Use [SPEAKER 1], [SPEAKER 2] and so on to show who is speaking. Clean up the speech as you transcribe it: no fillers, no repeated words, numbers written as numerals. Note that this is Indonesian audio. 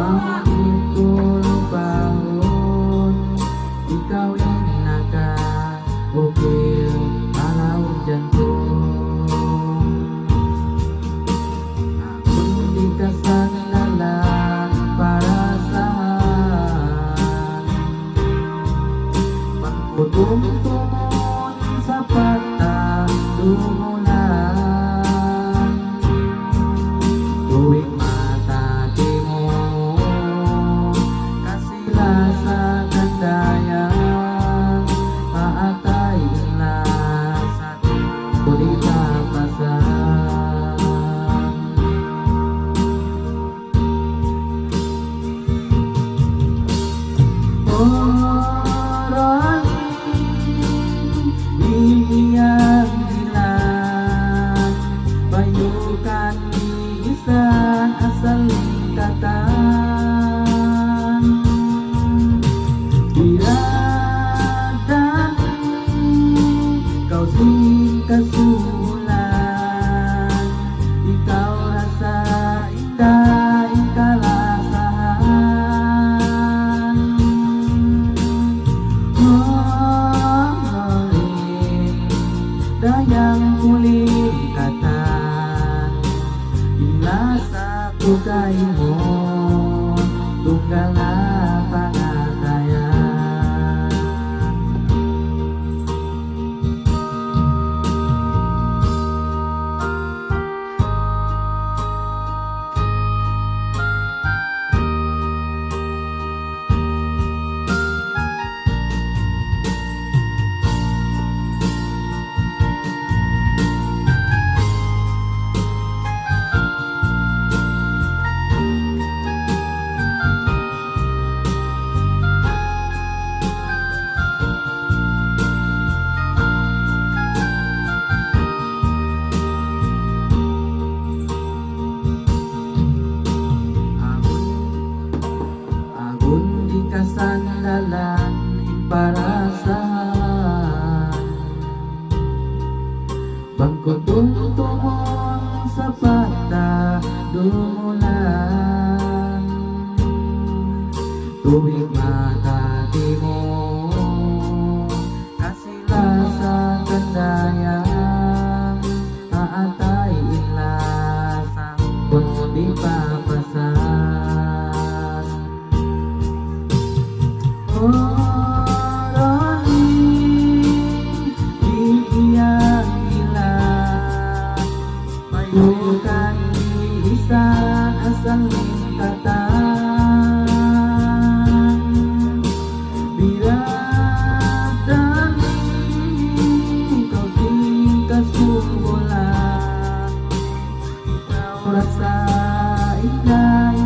[SPEAKER 1] Pangipul bahon ikaw inaka ukir alau jantung. Aku dikasan dalam perasaan pangkutung tumun sa pata dumulan tuwing mata mo kasila sa kandayan paatay na sa kulit papasan. Iyang bilang bayukan isan asal katan biradami kau sing kasulan ikaw rasa indah ikalasahan. Dayang muling kata inasa ko kayo tunggal na pangatayan. Kasandalan parasahan bangkutong tumon sa pata dumulan tuwing makati mo kasila sa kandayan paatay ilasang kundi papasan. Iyang ilang bayukan isan asal katan biradami kau sing kasubulan ikaw rasa indah